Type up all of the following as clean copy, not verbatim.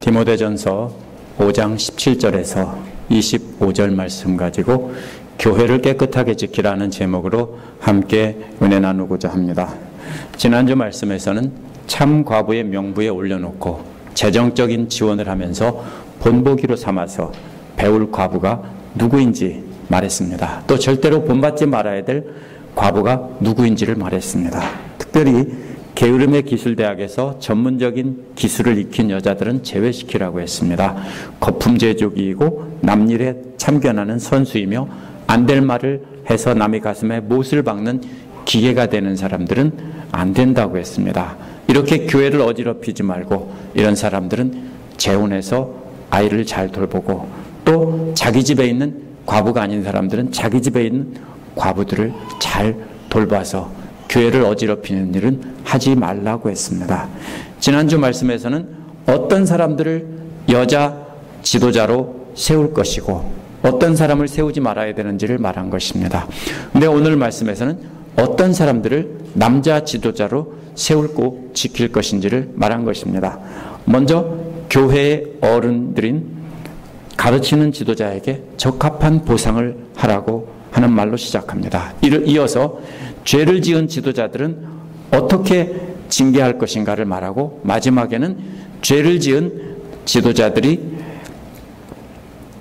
디모데전서 5장 17절에서 25절 말씀 가지고 교회를 깨끗하게 지키라는 제목으로 함께 은혜 나누고자 합니다. 지난주 말씀에서는 참 과부의 명부에 올려놓고 재정적인 지원을 하면서 본보기로 삼아서 배울 과부가 누구인지 말했습니다. 또 절대로 본받지 말아야 될 과부가 누구인지를 말했습니다. 특별히 게으름의 기술대학에서 전문적인 기술을 익힌 여자들은 제외시키라고 했습니다. 거품제조기이고 남일에 참견하는 선수이며 안 될 말을 해서 남의 가슴에 못을 박는 기계가 되는 사람들은 안 된다고 했습니다. 이렇게 교회를 어지럽히지 말고 이런 사람들은 재혼해서 아이를 잘 돌보고 또 자기 집에 있는 과부가 아닌 사람들은 자기 집에 있는 과부들을 잘 돌봐서 교회를 어지럽히는 일은 하지 말라고 했습니다. 지난주 말씀에서는 어떤 사람들을 여자 지도자로 세울 것이고 어떤 사람을 세우지 말아야 되는지를 말한 것입니다. 근데 오늘 말씀에서는 어떤 사람들을 남자 지도자로 세우고 지킬 것인지를 말한 것입니다. 먼저 교회의 어른들인 가르치는 지도자에게 적합한 보상을 하라고 하는 말로 시작합니다. 이어서 죄를 지은 지도자들은 어떻게 징계할 것인가를 말하고 마지막에는 죄를 지은 지도자들이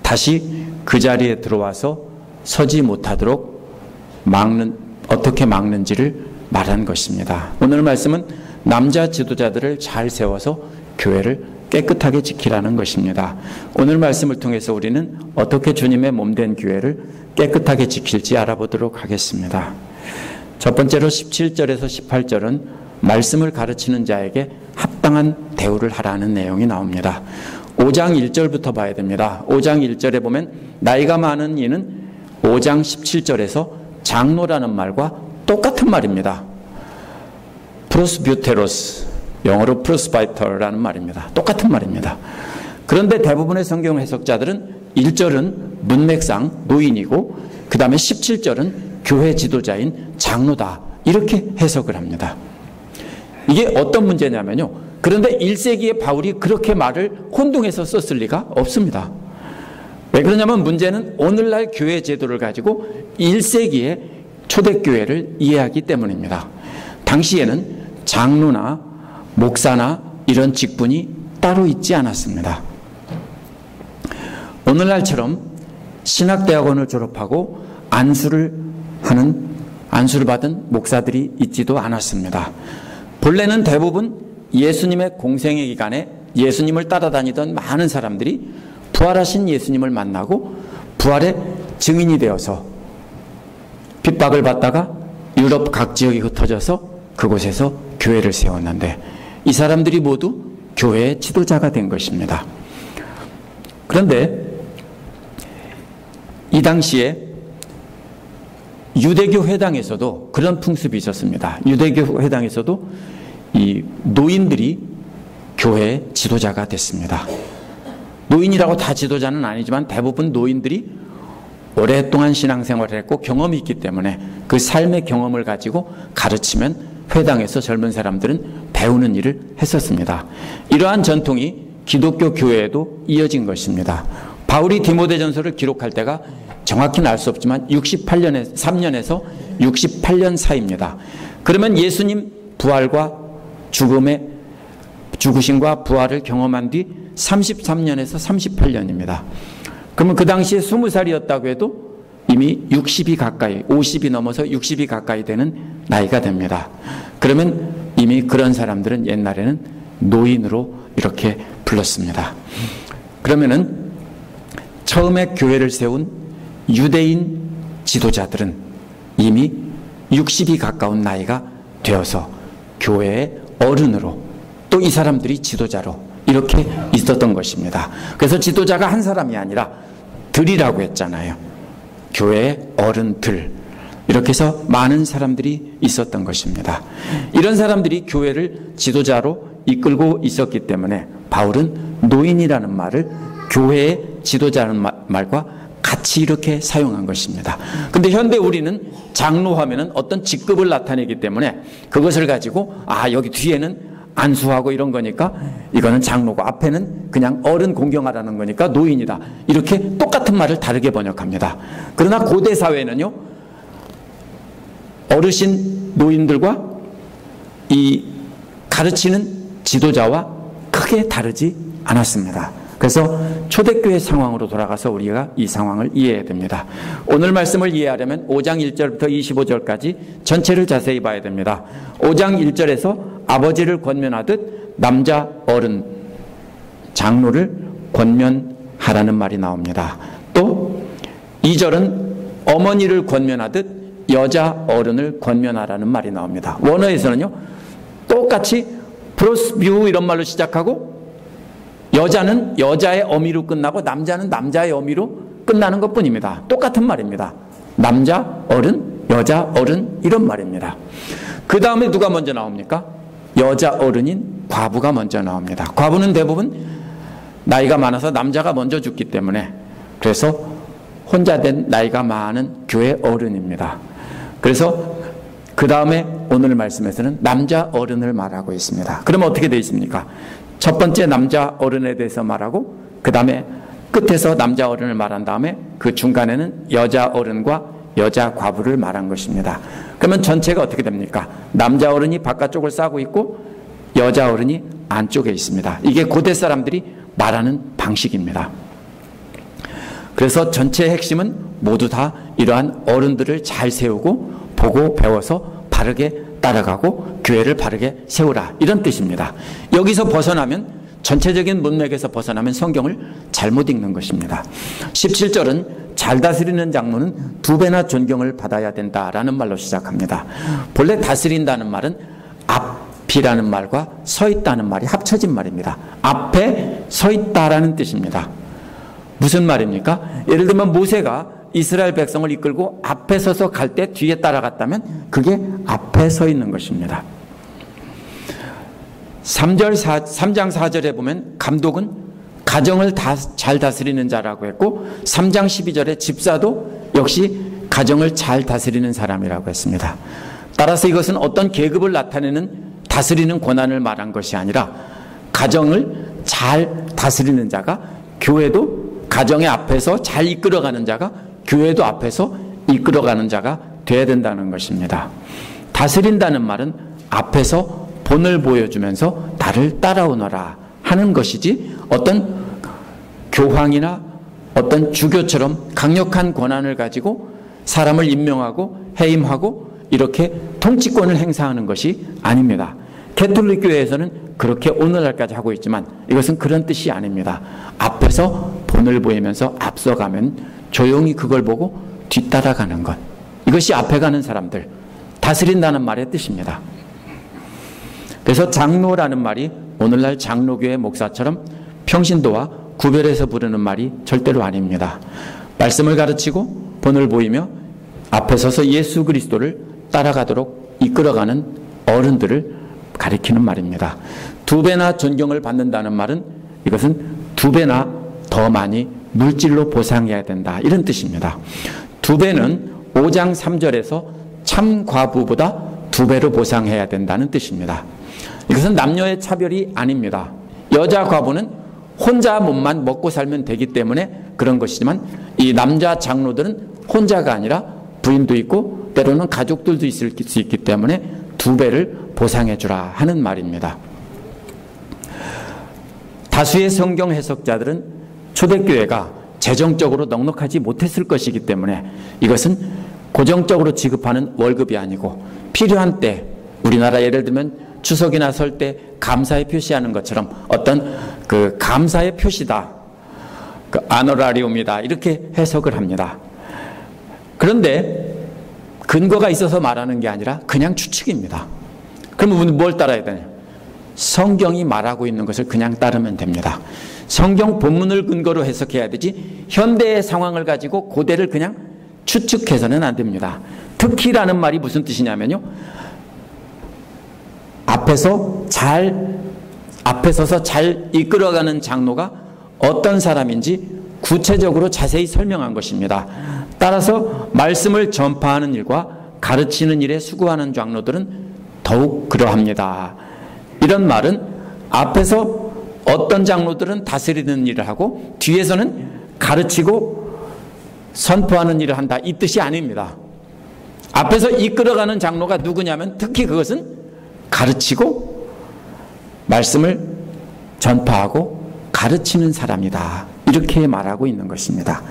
다시 그 자리에 들어와서 서지 못하도록 어떻게 막는지를 말한 것입니다. 오늘 말씀은 남자 지도자들을 잘 세워서 교회를 깨끗하게 지키라는 것입니다. 오늘 말씀을 통해서 우리는 어떻게 주님의 몸된 교회를 깨끗하게 지킬지 알아보도록 하겠습니다. 첫 번째로 17절에서 18절은 말씀을 가르치는 자에게 합당한 대우를 하라는 내용이 나옵니다. 5장 1절부터 봐야 됩니다. 5장 1절에 보면 나이가 많은 이는 5장 17절에서 장로라는 말과 똑같은 말입니다. 프로스뷰테로스, 영어로 프로스바이터라는 말입니다. 똑같은 말입니다. 그런데 대부분의 성경 해석자들은 1절은 문맥상 노인이고 그 다음에 17절은 교회 지도자인 장로다 이렇게 해석을 합니다. 이게 어떤 문제냐면요. 그런데 1세기에 바울이 그렇게 말을 혼동해서 썼을 리가 없습니다. 왜 그러냐면 문제는 오늘날 교회 제도를 가지고 1세기의 초대교회를 이해하기 때문입니다. 당시에는 장로나 목사나 이런 직분이 따로 있지 않았습니다. 오늘날처럼 신학대학원을 졸업하고 안수를 받은 목사들이 있지도 않았습니다. 본래는 대부분 예수님의 공생의 기간에 예수님을 따라다니던 많은 사람들이 부활하신 예수님을 만나고 부활의 증인이 되어서 핍박을 받다가 유럽 각 지역이 흩어져서 그곳에서 교회를 세웠는데 이 사람들이 모두 교회의 지도자가 된 것입니다. 그런데 이 당시에 유대교 회당에서도 그런 풍습이 있었습니다. 유대교 회당에서도 이 노인들이 교회의 지도자가 됐습니다. 노인이라고 다 지도자는 아니지만 대부분 노인들이 오랫동안 신앙생활을 했고 경험이 있기 때문에 그 삶의 경험을 가지고 가르치면 회당에서 젊은 사람들은 배우는 일을 했었습니다. 이러한 전통이 기독교 교회에도 이어진 것입니다. 바울이 디모데전서를 기록할 때가 정확히는 알 수 없지만 3년에서 68년 사이입니다. 그러면 예수님 부활과 죽으심과 부활을 경험한 뒤 33년에서 38년입니다. 그러면 그 당시에 20살이었다고 해도 이미 60이 가까이, 50이 넘어서 60이 가까이 되는 나이가 됩니다. 그러면 이미 그런 사람들은 옛날에는 노인으로 이렇게 불렀습니다. 그러면은 처음에 교회를 세운 유대인 지도자들은 이미 60이 가까운 나이가 되어서 교회의 어른으로 또 이 사람들이 지도자로 이렇게 있었던 것입니다. 그래서 지도자가 한 사람이 아니라 들이라고 했잖아요. 교회의 어른들 이렇게 해서 많은 사람들이 있었던 것입니다. 이런 사람들이 교회를 지도자로 이끌고 있었기 때문에 바울은 노인이라는 말을 교회의 지도자라는 말과 같이 이렇게 사용한 것입니다. 근데 현대 우리는 장로 하면은 어떤 직급을 나타내기 때문에 그것을 가지고 여기 뒤에는 안수하고 이런 거니까 이거는 장로고, 앞에는 그냥 어른 공경하라는 거니까 노인이다. 이렇게 똑같은 말을 다르게 번역합니다. 그러나 고대 사회는요, 어르신 노인들과 이 가르치는 지도자와 크게 다르지 않았습니다. 그래서 초대교회 상황으로 돌아가서 우리가 이 상황을 이해해야 됩니다. 오늘 말씀을 이해하려면 5장 1절부터 25절까지 전체를 자세히 봐야 됩니다. 5장 1절에서 아버지를 권면하듯 남자 어른 장로를 권면하라는 말이 나옵니다. 또 2절은 어머니를 권면하듯 여자 어른을 권면하라는 말이 나옵니다. 원어에서는요, 똑같이 프로스뷰 이런 말로 시작하고 여자는 여자의 어미로 끝나고 남자는 남자의 어미로 끝나는 것뿐입니다. 똑같은 말입니다. 남자 어른, 여자 어른 이런 말입니다. 그 다음에 누가 먼저 나옵니까? 여자 어른인 과부가 먼저 나옵니다. 과부는 대부분 나이가 많아서 남자가 먼저 죽기 때문에, 그래서 혼자 된 나이가 많은 교회 어른입니다. 그래서 그 다음에 오늘 말씀에서는 남자 어른을 말하고 있습니다. 그러면 어떻게 되어 있습니까? 첫 번째 남자 어른에 대해서 말하고, 그 다음에 끝에서 남자 어른을 말한 다음에 그 중간에는 여자 어른과 여자 과부를 말한 것입니다. 그러면 전체가 어떻게 됩니까? 남자 어른이 바깥쪽을 싸고 있고 여자 어른이 안쪽에 있습니다. 이게 고대 사람들이 말하는 방식입니다. 그래서 전체의 핵심은 모두 다 이러한 어른들을 잘 세우고 보고 배워서 바르게 따라가고 교회를 바르게 세우라, 이런 뜻입니다. 여기서 벗어나면, 전체적인 문맥에서 벗어나면 성경을 잘못 읽는 것입니다. 17절은 잘 다스리는 장로는 2배나 존경을 받아야 된다라는 말로 시작합니다. 본래 다스린다는 말은 앞이라는 말과 서 있다는 말이 합쳐진 말입니다. 앞에 서 있다라는 뜻입니다. 무슨 말입니까? 예를 들면 모세가 이스라엘 백성을 이끌고 앞에 서서 갈 때 뒤에 따라갔다면 그게 앞에 서 있는 것입니다. 3장 4절에 보면 감독은 가정을 잘 다스리는 자라고 했고, 3장 12절에 집사도 역시 가정을 잘 다스리는 사람이라고 했습니다. 따라서 이것은 어떤 계급을 나타내는 다스리는 권한을 말한 것이 아니라 가정을 잘 다스리는 자가, 교회도 가정의 앞에서 잘 이끌어가는 자가 교회도 앞에서 이끌어가는 자가 돼야 된다는 것입니다. 다스린다는 말은 앞에서 본을 보여주면서 나를 따라오너라 하는 것이지, 어떤 교황이나 어떤 주교처럼 강력한 권한을 가지고 사람을 임명하고 해임하고 이렇게 통치권을 행사하는 것이 아닙니다. 개톨릭 교회에서는 그렇게 오늘날까지 하고 있지만 이것은 그런 뜻이 아닙니다. 앞에서 본을 보이면서 앞서가면 조용히 그걸 보고 뒤따라가는 것, 이것이 앞에 가는 사람들, 다스린다는 말의 뜻입니다. 그래서 장로라는 말이 오늘날 장로교회 목사처럼 평신도와 구별해서 부르는 말이 절대로 아닙니다. 말씀을 가르치고 본을 보이며 앞에 서서 예수 그리스도를 따라가도록 이끌어가는 어른들을 가리키는 말입니다. 2배나 존경을 받는다는 말은 이것은 2배나 더 많이 물질로 보상해야 된다, 이런 뜻입니다. 2배는 5장 3절에서 참 과부보다 2배로 보상해야 된다는 뜻입니다. 이것은 남녀의 차별이 아닙니다. 여자 과부는 혼자 몸만 먹고 살면 되기 때문에 그런 것이지만, 이 남자 장로들은 혼자가 아니라 부인도 있고 때로는 가족들도 있을 수 있기 때문에 2배를 보상해 주라 하는 말입니다. 다수의 성경 해석자들은 초대교회가 재정적으로 넉넉하지 못했을 것이기 때문에 이것은 고정적으로 지급하는 월급이 아니고 필요한 때, 우리나라 예를 들면 추석이나 설 때 감사의 표시하는 것처럼 어떤 그 감사의 표시다, 그 아노라리움이다, 이렇게 해석을 합니다. 그런데 근거가 있어서 말하는 게 아니라 그냥 추측입니다. 그러면 뭘 따라야 되냐? 성경이 말하고 있는 것을 그냥 따르면 됩니다. 성경 본문을 근거로 해석해야 되지 현대의 상황을 가지고 고대를 그냥 추측해서는 안 됩니다. 특히라는 말이 무슨 뜻이냐면요, 앞에 서서 잘 이끌어가는 장로가 어떤 사람인지 구체적으로 자세히 설명한 것입니다. 따라서 말씀을 전파하는 일과 가르치는 일에 수고하는 장로들은 더욱 그러합니다. 이런 말은 앞에서 어떤 장로들은 다스리는 일을 하고 뒤에서는 가르치고 선포하는 일을 한다, 이 뜻이 아닙니다. 앞에서 이끌어가는 장로가 누구냐면 특히 그것은 가르치고 말씀을 전파하고 가르치는 사람이다, 이렇게 말하고 있는 것입니다.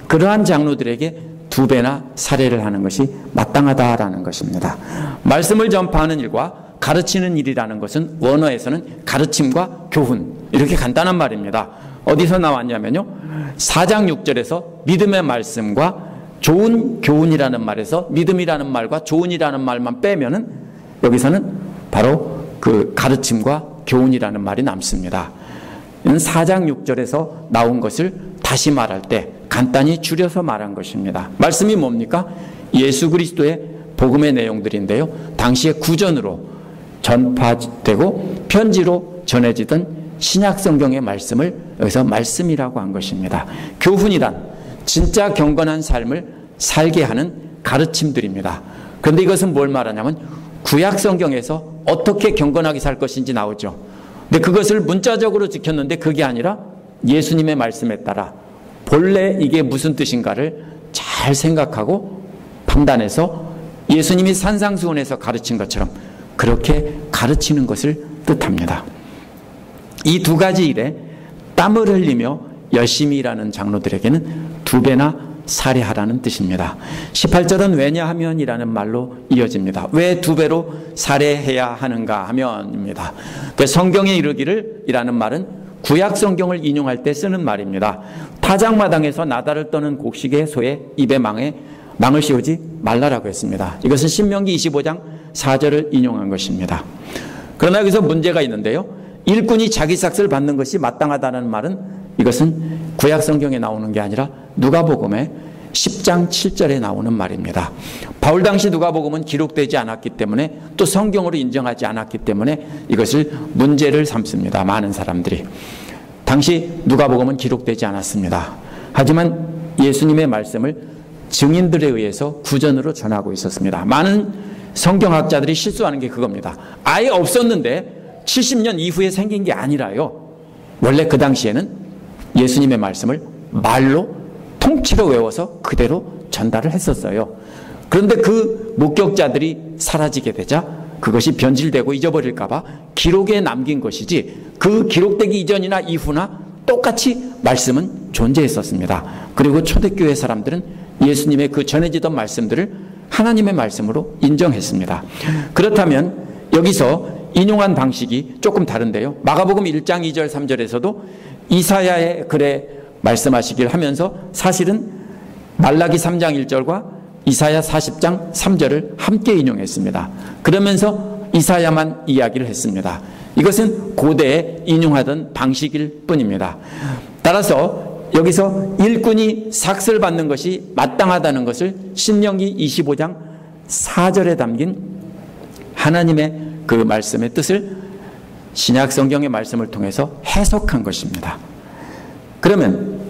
그러한 장로들에게 2배나 살해를 하는 것이 마땅하다라는 것입니다. 말씀을 전파하는 일과 가르치는 일이라는 것은 원어에서는 가르침과 교훈, 이렇게 간단한 말입니다. 어디서 나왔냐면요, 4장 6절에서 믿음의 말씀과 좋은 교훈이라는 말에서 믿음이라는 말과 좋은이라는 말만 빼면은 여기서는 바로 그 가르침과 교훈이라는 말이 남습니다. 이는 4장 6절에서 나온 것을 다시 말할 때 간단히 줄여서 말한 것입니다. 말씀이 뭡니까? 예수 그리스도의 복음의 내용들인데요, 당시에 구전으로 전파되고 편지로 전해지던 신약 성경의 말씀을 여기서 말씀이라고 한 것입니다. 교훈이란 진짜 경건한 삶을 살게 하는 가르침들입니다. 그런데 이것은 뭘 말하냐면 구약 성경에서 어떻게 경건하게 살 것인지 나오죠. 근데 그것을 문자적으로 지켰는데 그게 아니라 예수님의 말씀에 따라 본래 이게 무슨 뜻인가를 잘 생각하고 판단해서 예수님이 산상수훈에서 가르친 것처럼 그렇게 가르치는 것을 뜻합니다. 이 2가지 일에 땀을 흘리며 열심히 일하는 장로들에게는 2배나 살해하라는 뜻입니다. 18절은 왜냐하면 이라는 말로 이어집니다. 왜 2배로 살해해야 하는가 하면입니다. 성경에 이르기를 이라는 말은 구약 성경을 인용할 때 쓰는 말입니다. 타작마당에서 나달을 떠는 곡식의 소의 입에 망을 씌우지 말라라고 했습니다. 이것은 신명기 25장 4절을 인용한 것입니다. 그러나 여기서 문제가 있는데요, 일꾼이 자기 삭슬 받는 것이 마땅하다는 말은 이것은 구약 성경에 나오는 게 아니라 누가복음의 10장 7절에 나오는 말입니다. 바울 당시 누가복음은 기록되지 않았기 때문에 또 성경으로 인정하지 않았기 때문에 이것을 문제를 삼습니다. 많은 사람들이. 당시 누가복음은 기록되지 않았습니다. 하지만 예수님의 말씀을 증인들에 의해서 구전으로 전하고 있었습니다. 많은 성경학자들이 실수하는 게 그겁니다. 아예 없었는데 70년 이후에 생긴 게 아니라요, 원래 그 당시에는 예수님의 말씀을 말로 통째로 외워서 그대로 전달을 했었어요. 그런데 그 목격자들이 사라지게 되자 그것이 변질되고 잊어버릴까 봐 기록에 남긴 것이지 그 기록되기 이전이나 이후나 똑같이 말씀은 존재했었습니다. 그리고 초대교회 사람들은 예수님의 그 전해지던 말씀들을 하나님의 말씀으로 인정했습니다. 그렇다면 여기서 인용한 방식이 조금 다른데요, 마가복음 1장 2절 3절에서도 이사야의 글에 말씀하시길 하면서 사실은 말라기 3장 1절과 이사야 40장 3절을 함께 인용했습니다. 그러면서 이사야만 이야기를 했습니다. 이것은 고대에 인용하던 방식일 뿐입니다. 따라서 여기서 일꾼이 삭슬 받는 것이 마땅하다는 것을 신명기 25장 4절에 담긴 하나님의 그 말씀의 뜻을 신약 성경의 말씀을 통해서 해석한 것입니다. 그러면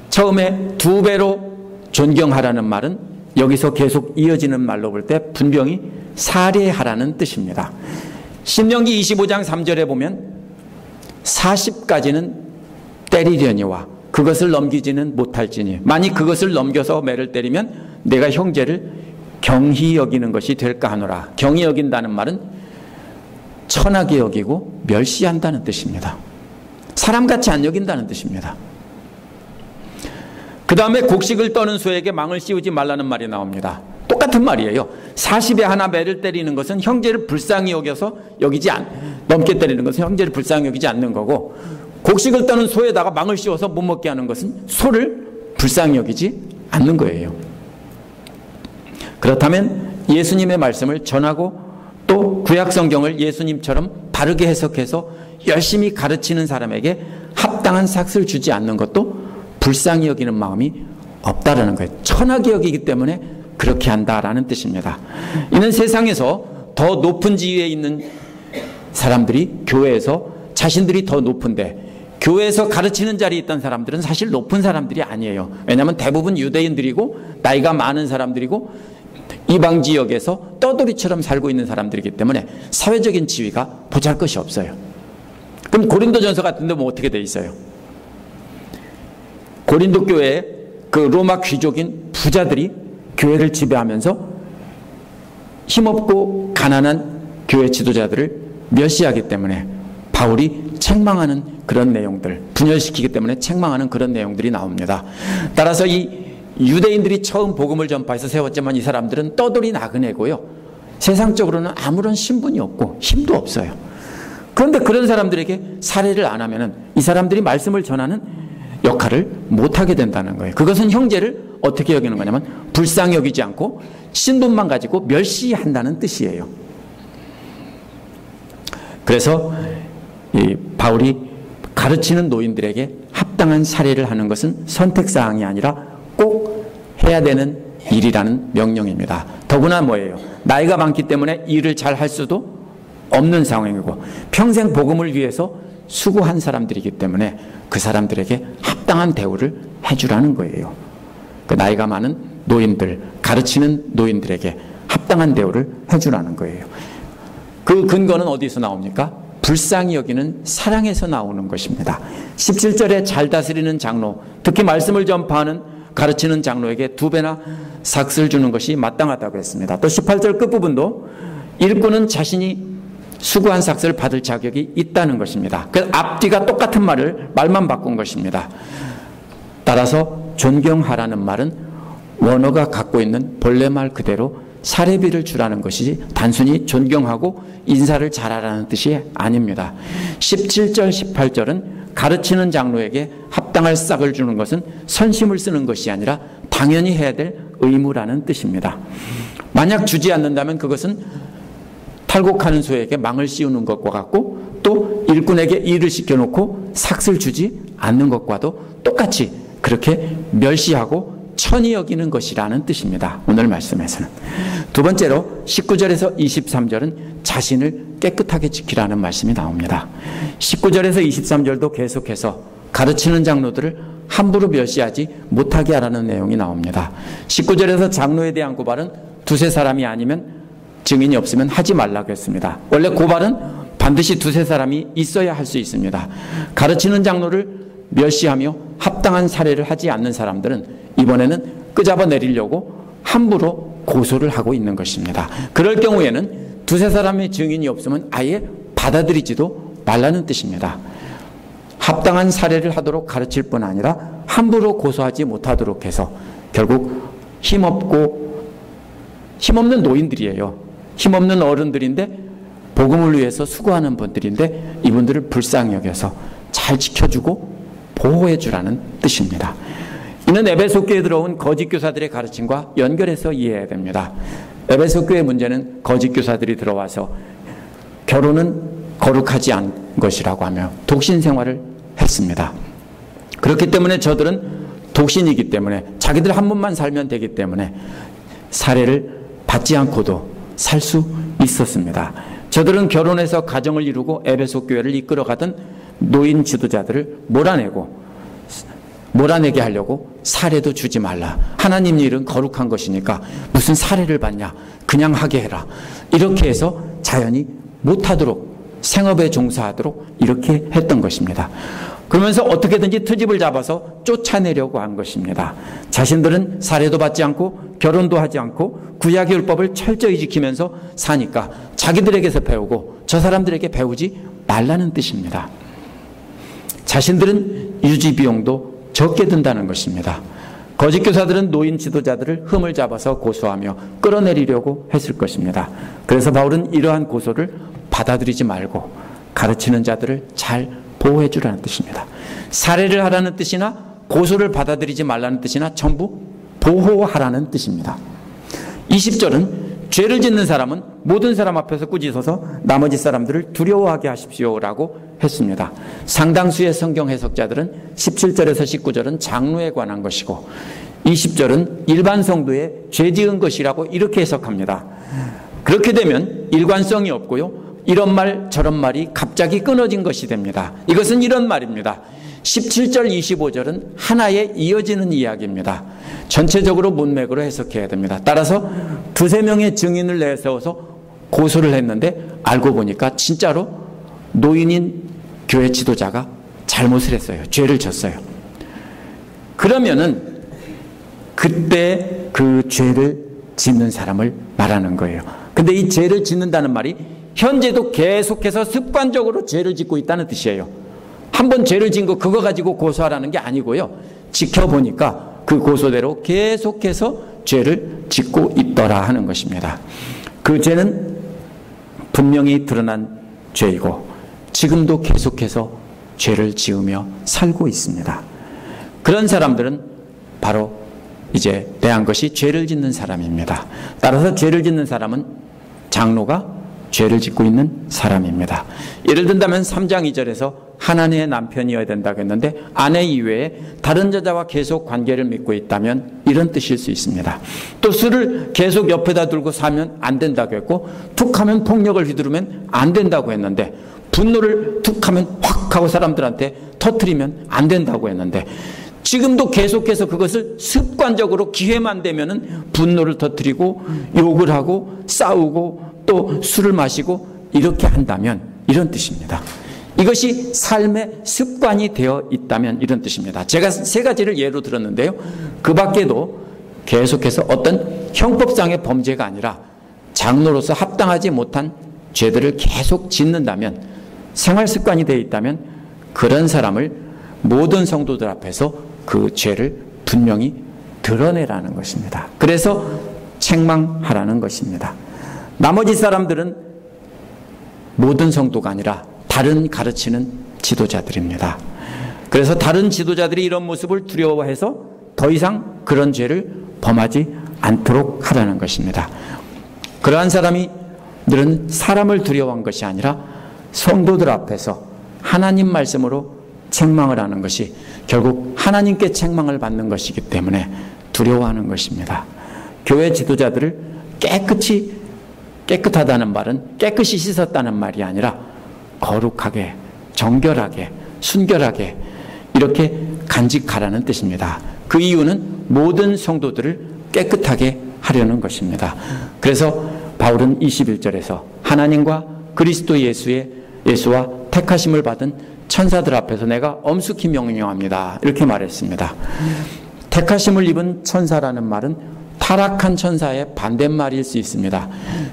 처음에 2배로 존경하라는 말은 여기서 계속 이어지는 말로 볼 때 분명히 살해하라는 뜻입니다. 신명기 25장 3절에 보면 40까지는 때리려니와 그것을 넘기지는 못할지니 만일 그것을 넘겨서 매를 때리면 내가 형제를 경히 여기는 것이 될까 하노라. 경히 여긴다는 말은 천하게 여기고 멸시한다는 뜻입니다. 사람같이 안 여긴다는 뜻입니다. 그 다음에 곡식을 떠는 소에게 망을 씌우지 말라는 말이 나옵니다. 똑같은 말이에요. 40에 하나 매를 때리는 것은 형제를 불쌍히 여겨서 넘게 때리는 것은 형제를 불쌍히 여기지 않는 거고, 곡식을 떠는 소에다가 망을 씌워서 못 먹게 하는 것은 소를 불쌍히 여기지 않는 거예요. 그렇다면 예수님의 말씀을 전하고 또 구약 성경을 예수님처럼 바르게 해석해서 열심히 가르치는 사람에게 합당한 삭스를 주지 않는 것도 불쌍히 여기는 마음이 없다라는 거예요. 천하게 여기기 때문에 그렇게 한다라는 뜻입니다. 이는 세상에서 더 높은 지위에 있는 사람들이 교회에서 자신들이 더 높은데 교회에서 가르치는 자리에 있던 사람들은 사실 높은 사람들이 아니에요. 왜냐하면 대부분 유대인들이고 나이가 많은 사람들이고 이방 지역에서 떠돌이처럼 살고 있는 사람들이기 때문에 사회적인 지위가 보잘것이 없어요. 그럼 고린도전서 같은 데 뭐 어떻게 돼 있어요? 고린도 교회에 그 로마 귀족인 부자들이 교회를 지배하면서 힘없고 가난한 교회 지도자들을 멸시하기 때문에 바울이 책망하는 그런 내용들, 분열시키기 때문에 책망하는 그런 내용들이 나옵니다. 따라서 이 유대인들이 처음 복음을 전파해서 세웠지만 이 사람들은 떠돌이 나그네고요, 세상적으로는 아무런 신분이 없고 힘도 없어요. 그런데 그런 사람들에게 살해를 안 하면은 이 사람들이 말씀을 전하는 역할을 못하게 된다는 거예요. 그것은 형제를 어떻게 여기는 거냐면 불쌍히 여기지 않고 신분만 가지고 멸시한다는 뜻이에요. 그래서 이 바울이 가르치는 노인들에게 합당한 살해를 하는 것은 선택사항이 아니라 꼭 해야 되는 일이라는 명령입니다. 더구나 뭐예요? 나이가 많기 때문에 일을 잘 할 수도 없는 상황이고 평생 복음을 위해서 수고한 사람들이기 때문에 그 사람들에게 합당한 대우를 해주라는 거예요. 그 나이가 많은 노인들, 가르치는 노인들에게 합당한 대우를 해주라는 거예요. 그 근거는 어디서 나옵니까? 불쌍히 여기는 사랑에서 나오는 것입니다. 17절에 잘 다스리는 장로, 특히 말씀을 전파하는 가르치는 장로에게 2배나 삭슬 주는 것이 마땅하다고 했습니다. 또 18절 끝부분도 일꾼은 자신이 수고한 삭슬을 받을 자격이 있다는 것입니다. 그 앞뒤가 똑같은 말만 바꾼 것입니다. 따라서 존경하라는 말은 원어가 갖고 있는 본래 말 그대로 사례비를 주라는 것이지 단순히 존경하고 인사를 잘하라는 뜻이 아닙니다. 17절, 18절은 가르치는 장로에게 합당할 싹을 주는 것은 선심을 쓰는 것이 아니라 당연히 해야 될 의무라는 뜻입니다. 만약 주지 않는다면 그것은 탈곡하는 소에게 망을 씌우는 것과 같고 또 일꾼에게 일을 시켜놓고 삭슬 주지 않는 것과도 똑같이 그렇게 멸시하고 천히 여기는 것이라는 뜻입니다. 오늘 말씀에서는. 두 번째로 19절에서 23절은 자신을 깨끗하게 지키라는 말씀이 나옵니다. 19절에서 23절도 계속해서 가르치는 장로들을 함부로 멸시하지 못하게 하라는 내용이 나옵니다. 19절에서 장로에 대한 고발은 2-3사람이 아니면 증인이 없으면 하지 말라고 했습니다. 원래 고발은 반드시 2-3사람이 있어야 할 수 있습니다. 가르치는 장로를 멸시하며 합당한 살해를 하지 않는 사람들은 이번에는 끄잡아 내리려고 함부로 고소를 하고 있는 것입니다. 그럴 경우에는 2-3사람의 증인이 없으면 아예 받아들이지도 말라는 뜻입니다. 합당한 살해를 하도록 가르칠 뿐 아니라 함부로 고소하지 못하도록 해서 결국 힘없는 노인들이에요. 힘없는 어른들인데 복음을 위해서 수고하는 분들인데 이분들을 불쌍히 여겨서 잘 지켜주고 보호해주라는 뜻입니다. 이는 에베소 교회에 들어온 거짓 교사들의 가르침과 연결해서 이해해야 됩니다. 에베소 교회의 문제는 거짓 교사들이 들어와서 결혼은 거룩하지 않은 것이라고 하며 독신 생활을 했습니다. 그렇기 때문에 저들은 독신이기 때문에 자기들 한 번만 살면 되기 때문에 살해를 받지 않고도 살 수 있었습니다. 저들은 결혼해서 가정을 이루고 에베소 교회를 이끌어가던 노인 지도자들을 몰아내게 하려고 살해도 주지 말라. 하나님 일은 거룩한 것이니까 무슨 살해를 받냐. 그냥 하게 해라. 이렇게 해서 자연히 못하도록 생업에 종사하도록 이렇게 했던 것입니다. 그러면서 어떻게든지 트집을 잡아서 쫓아내려고 한 것입니다. 자신들은 살해도 받지 않고 결혼도 하지 않고 구약의 율법을 철저히 지키면서 사니까 자기들에게서 배우고 저 사람들에게 배우지 말라는 뜻입니다. 자신들은 유지 비용도 적게 든다는 것입니다. 거짓 교사들은 노인 지도자들을 흠을 잡아서 고소하며 끌어내리려고 했을 것입니다. 그래서 바울은 이러한 고소를 받아들이지 말고 가르치는 자들을 잘 보호해 주라는 뜻입니다. 살해를 하라는 뜻이나 고소를 받아들이지 말라는 뜻이나 전부 보호하라는 뜻입니다. 20절은 죄를 짓는 사람은 모든 사람 앞에서 꾸짖어서 나머지 사람들을 두려워하게 하십시오라고 했습니다. 상당수의 성경 해석자들은 17절에서 19절은 장로에 관한 것이고 20절은 일반 성도의 죄 지은 것이라고 이렇게 해석합니다. 그렇게 되면 일관성이 없고요. 이런 말 저런 말이 갑자기 끊어진 것이 됩니다. 이것은 이런 말입니다. 17절 25절은 하나에 이어지는 이야기입니다. 전체적으로 문맥으로 해석해야 됩니다. 따라서 두세 명의 증인을 내세워서 고소를 했는데 알고 보니까 진짜로 노인인 교회 지도자가 잘못을 했어요. 죄를 졌어요. 그러면은 그때 그 죄를 짓는 사람을 말하는 거예요. 근데 이 죄를 짓는다는 말이 현재도 계속해서 습관적으로 죄를 짓고 있다는 뜻이에요. 한번 죄를 지은 거 그거 가지고 고소하라는 게 아니고요. 지켜보니까 그 고소대로 계속해서 죄를 짓고 있더라 하는 것입니다. 그 죄는 분명히 드러난 죄이고 지금도 계속해서 죄를 지으며 살고 있습니다. 그런 사람들은 바로 이제 대한 것이 죄를 짓는 사람입니다. 따라서 죄를 짓는 사람은 장로가 죄를 짓고 있는 사람입니다. 예를 든다면 3장 2절에서 하나님의 남편이어야 된다고 했는데 아내 이외에 다른 여자와 계속 관계를 맺고 있다면 이런 뜻일 수 있습니다. 또 술을 계속 옆에다 두고 사면 안 된다고 했고 툭 하면 폭력을 휘두르면 안 된다고 했는데 분노를 툭 하면 확 하고 사람들한테 터뜨리면 안 된다고 했는데 지금도 계속해서 그것을 습관적으로 기회만 되면은 분노를 터뜨리고 욕을 하고 싸우고 또 술을 마시고 이렇게 한다면 이런 뜻입니다. 이것이 삶의 습관이 되어 있다면 이런 뜻입니다. 제가 세 가지를 예로 들었는데요. 그 밖에도 계속해서 어떤 형법상의 범죄가 아니라 장로로서 합당하지 못한 죄들을 계속 짓는다면 생활 습관이 되어 있다면 그런 사람을 모든 성도들 앞에서 그 죄를 분명히 드러내라는 것입니다. 그래서 책망하라는 것입니다. 나머지 사람들은 모든 성도가 아니라 다른 가르치는 지도자들입니다. 그래서 다른 지도자들이 이런 모습을 두려워해서 더 이상 그런 죄를 범하지 않도록 하라는 것입니다. 그러한 사람들은 사람을 두려워한 것이 아니라 성도들 앞에서 하나님 말씀으로 책망을 하는 것이 결국 하나님께 책망을 받는 것이기 때문에 두려워하는 것입니다. 교회 지도자들을 깨끗하다는 말은 깨끗이 씻었다는 말이 아니라 거룩하게, 정결하게, 순결하게 이렇게 간직하라는 뜻입니다. 그 이유는 모든 성도들을 깨끗하게 하려는 것입니다. 그래서 바울은 21절에서 하나님과 그리스도 예수와 택하심을 받은 천사들 앞에서 내가 엄숙히 명령합니다. 이렇게 말했습니다. 택하심을 입은 천사라는 말은 타락한 천사의 반대말일 수 있습니다.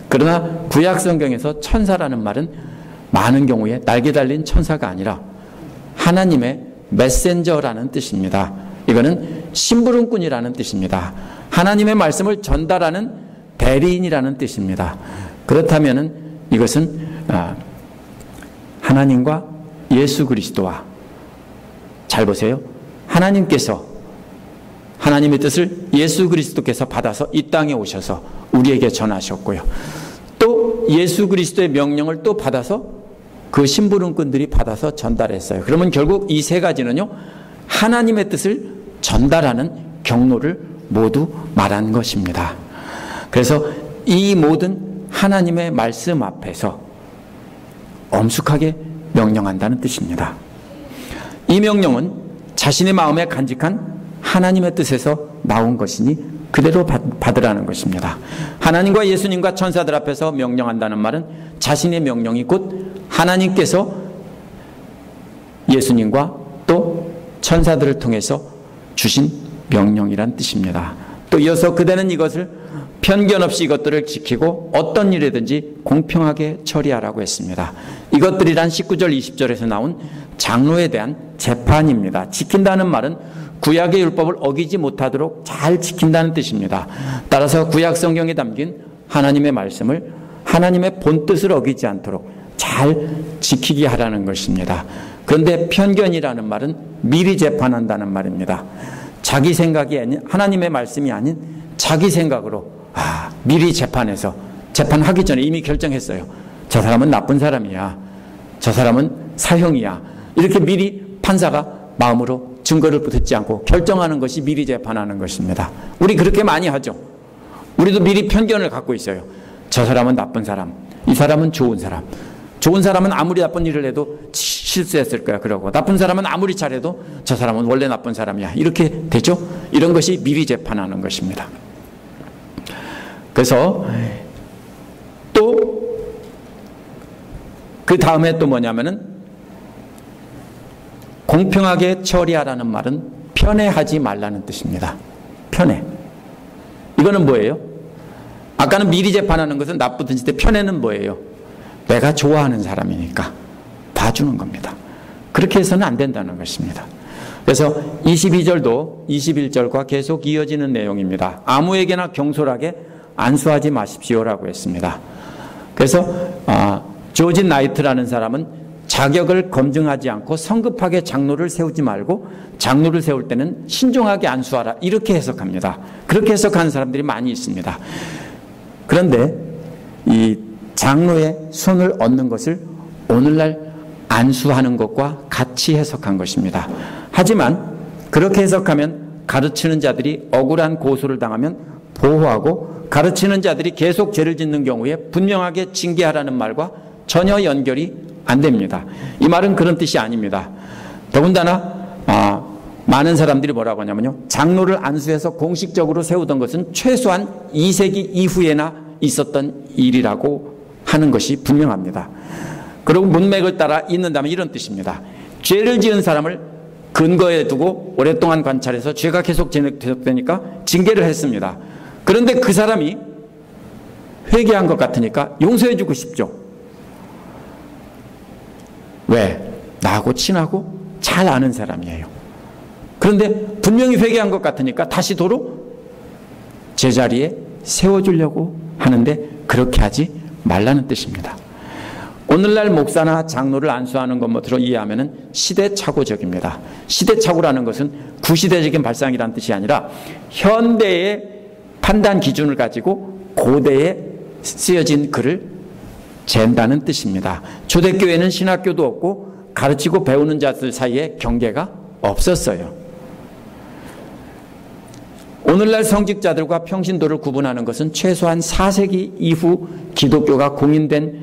그러나 구약 성경에서 천사라는 말은 많은 경우에 날개 달린 천사가 아니라 하나님의 메신저라는 뜻입니다. 이거는 심부름꾼이라는 뜻입니다. 하나님의 말씀을 전달하는 대리인이라는 뜻입니다. 그렇다면 이것은 하나님과 예수 그리스도와 잘 보세요. 하나님의 뜻을 예수 그리스도께서 받아서 이 땅에 오셔서 우리에게 전하셨고요. 또 예수 그리스도의 명령을 또 받아서 그 심부름꾼들이 받아서 전달했어요. 그러면 결국 이 세 가지는요. 하나님의 뜻을 전달하는 경로를 모두 말한 것입니다. 그래서 이 모든 하나님의 말씀 앞에서 엄숙하게 명령한다는 뜻입니다. 이 명령은 자신의 마음에 간직한 하나님의 뜻에서 나온 것이니 그대로 받으라는 것입니다. 하나님과 예수님과 천사들 앞에서 명령한다는 말은 자신의 명령이 곧 하나님께서 예수님과 또 천사들을 통해서 주신 명령이란 뜻입니다. 또 이어서 그대는 이것을 편견 없이 이것들을 지키고 어떤 일이든지 공평하게 처리하라고 했습니다. 이것들이란 19절 20절에서 나온 장로에 대한 재판입니다. 지킨다는 말은 구약의 율법을 어기지 못하도록 잘 지킨다는 뜻입니다. 따라서 구약 성경에 담긴 하나님의 말씀을 하나님의 본뜻을 어기지 않도록 잘 지키게 하라는 것입니다. 그런데 편견이라는 말은 미리 재판한다는 말입니다. 자기 생각이 아닌 하나님의 말씀이 아닌 자기 생각으로 미리 재판해서 재판하기 전에 이미 결정했어요. 저 사람은 나쁜 사람이야. 저 사람은 사형이야. 이렇게 미리 판사가 마음으로 증거를 듣지 않고 결정하는 것이 미리 재판하는 것입니다. 우리 그렇게 많이 하죠. 우리도 미리 편견을 갖고 있어요. 저 사람은 나쁜 사람, 이 사람은 좋은 사람. 좋은 사람은 아무리 나쁜 일을 해도 실수했을 거야 그러고, 나쁜 사람은 아무리 잘해도 저 사람은 원래 나쁜 사람이야 이렇게 되죠. 이런 것이 미리 재판하는 것입니다. 그래서 또 그 다음에 또 뭐냐면은, 공평하게 처리하라는 말은 편애하지 말라는 뜻입니다. 편애. 이거는 뭐예요? 아까는 미리 재판하는 것은 나쁘든지, 편애는 뭐예요? 내가 좋아하는 사람이니까 봐주는 겁니다. 그렇게 해서는 안 된다는 것입니다. 그래서 22절도 21절과 계속 이어지는 내용입니다. 아무에게나 경솔하게 안수하지 마십시오라고 했습니다. 그래서 조지 나이트라는 사람은 자격을 검증하지 않고 성급하게 장로를 세우지 말고 장로를 세울 때는 신중하게 안수하라 이렇게 해석합니다. 그렇게 해석하는 사람들이 많이 있습니다. 그런데 이 장로의 손을 얻는 것을 오늘날 안수하는 것과 같이 해석한 것입니다. 하지만 그렇게 해석하면 가르치는 자들이 억울한 고소를 당하면 보호하고, 가르치는 자들이 계속 죄를 짓는 경우에 분명하게 징계하라는 말과 전혀 연결이 안 됩니다. 이 말은 그런 뜻이 아닙니다. 더군다나 많은 사람들이 뭐라고 하냐면요, 장로를 안수해서 공식적으로 세우던 것은 최소한 2세기 이후에나 있었던 일이라고 하는 것이 분명합니다. 그리고 문맥을 따라 읽는다면 이런 뜻입니다. 죄를 지은 사람을 근거에 두고 오랫동안 관찰해서 죄가 계속 지속되니까 징계를 했습니다. 그런데 그 사람이 회개한 것 같으니까 용서해 주고 싶죠. 왜? 나하고 친하고 잘 아는 사람이에요. 그런데 분명히 회개한 것 같으니까 다시 도로 제자리에 세워주려고 하는데, 그렇게 하지 말라는 뜻입니다. 오늘날 목사나 장로를 안수하는 것으로 이해하면 시대착오적입니다. 시대착오라는 것은 구시대적인 발상이라는 뜻이 아니라 현대의 판단 기준을 가지고 고대에 쓰여진 글을 잰다는 뜻입니다. 초대교회는 신학교도 없고 가르치고 배우는 자들 사이에 경계가 없었어요. 오늘날 성직자들과 평신도를 구분하는 것은 최소한 4세기 이후 기독교가 공인된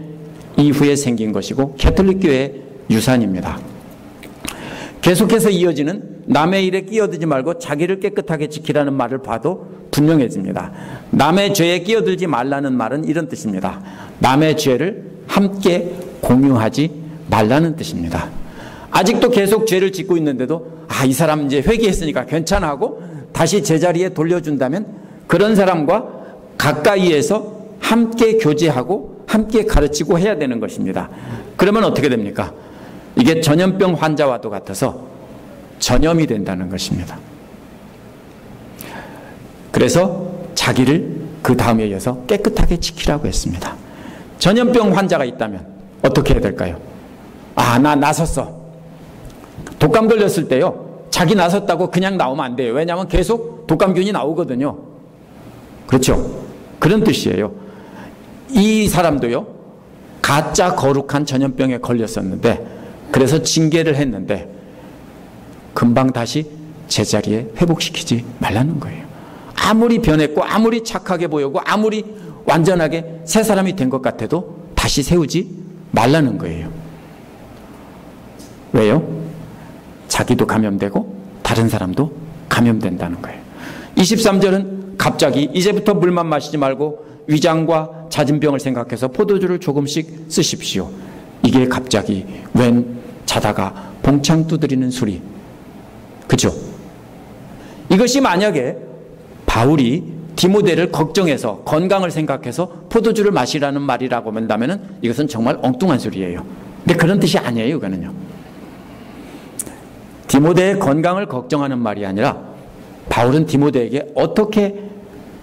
이후에 생긴 것이고 캐톨릭교회의 유산입니다. 계속해서 이어지는 남의 일에 끼어들지 말고 자기를 깨끗하게 지키라는 말을 봐도 분명해집니다. 남의 죄에 끼어들지 말라는 말은 이런 뜻입니다. 남의 죄를 함께 공유하지 말라는 뜻입니다. 아직도 계속 죄를 짓고 있는데도 이 사람 이제 회개했으니까 괜찮아 하고 다시 제자리에 돌려준다면 그런 사람과 가까이에서 함께 교제하고 함께 가르치고 해야 되는 것입니다. 그러면 어떻게 됩니까? 이게 전염병 환자와도 같아서 전염이 된다는 것입니다. 그래서 자기를 그 다음에 이어서 깨끗하게 지키라고 했습니다. 전염병 환자가 있다면 어떻게 해야 될까요? 나 나섰어. 독감 걸렸을 때요, 자기 나섰다고 그냥 나오면 안 돼요. 왜냐하면 계속 독감균이 나오거든요. 그렇죠? 그런 뜻이에요. 이 사람도요, 가짜 거룩한 전염병에 걸렸었는데, 그래서 징계를 했는데 금방 다시 제자리에 회복시키지 말라는 거예요. 아무리 변했고 아무리 착하게 보이고 아무리 완전하게 새 사람이 된 것 같아도 다시 세우지 말라는 거예요. 왜요? 자기도 감염되고 다른 사람도 감염된다는 거예요. 23절은 갑자기 이제부터 물만 마시지 말고 위장과 잦은 병을 생각해서 포도주를 조금씩 쓰십시오. 이게 갑자기 웬 자다가 봉창 두드리는 소리. 그죠? 이것이 만약에 바울이 디모데를 걱정해서 건강을 생각해서 포도주를 마시라는 말이라고 한다면 이것은 정말 엉뚱한 소리예요. 근데 그런 뜻이 아니에요. 이거는요, 디모데의 건강을 걱정하는 말이 아니라 바울은 디모데에게 어떻게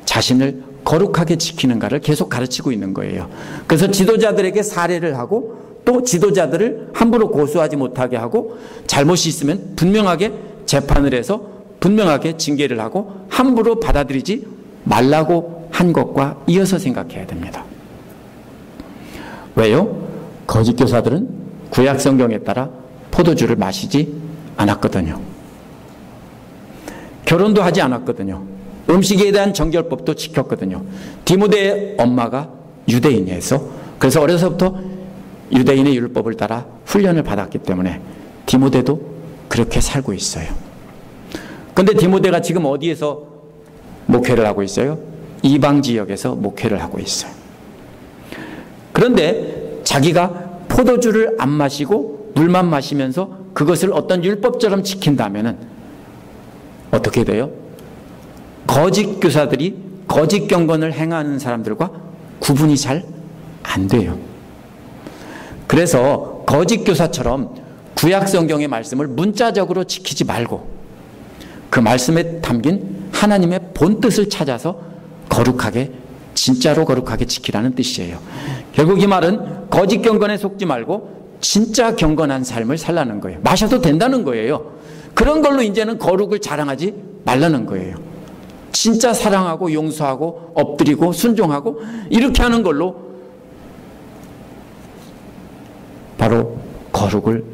자신을 거룩하게 지키는가를 계속 가르치고 있는 거예요. 그래서 지도자들에게 사례를 하고 또 지도자들을 함부로 고소하지 못하게 하고 잘못이 있으면 분명하게 재판을 해서 분명하게 징계를 하고 함부로 받아들이지 말라고 한 것과 이어서 생각해야 됩니다. 왜요? 거짓 교사들은 구약 성경에 따라 포도주를 마시지 않았거든요. 결혼도 하지 않았거든요. 음식에 대한 정결법도 지켰거든요. 디모데의 엄마가 유대인이어서 그래서 어려서부터 유대인의 율법을 따라 훈련을 받았기 때문에 디모데도 그렇게 살고 있어요. 그런데 디모데가 지금 어디에서 목회를 하고 있어요? 이방 지역에서 목회를 하고 있어요. 그런데 자기가 포도주를 안 마시고 물만 마시면서 그것을 어떤 율법처럼 지킨다면은 어떻게 돼요? 거짓 교사들이 거짓 경건을 행하는 사람들과 구분이 잘 안 돼요. 그래서 거짓 교사처럼 구약 성경의 말씀을 문자적으로 지키지 말고 그 말씀에 담긴 하나님의 본뜻을 찾아서 거룩하게, 진짜로 거룩하게 지키라는 뜻이에요. 결국 이 말은 거짓 경건에 속지 말고 진짜 경건한 삶을 살라는 거예요. 마셔도 된다는 거예요. 그런 걸로 이제는 거룩을 자랑하지 말라는 거예요. 진짜 사랑하고 용서하고 엎드리고 순종하고 이렇게 하는 걸로 바로 거룩을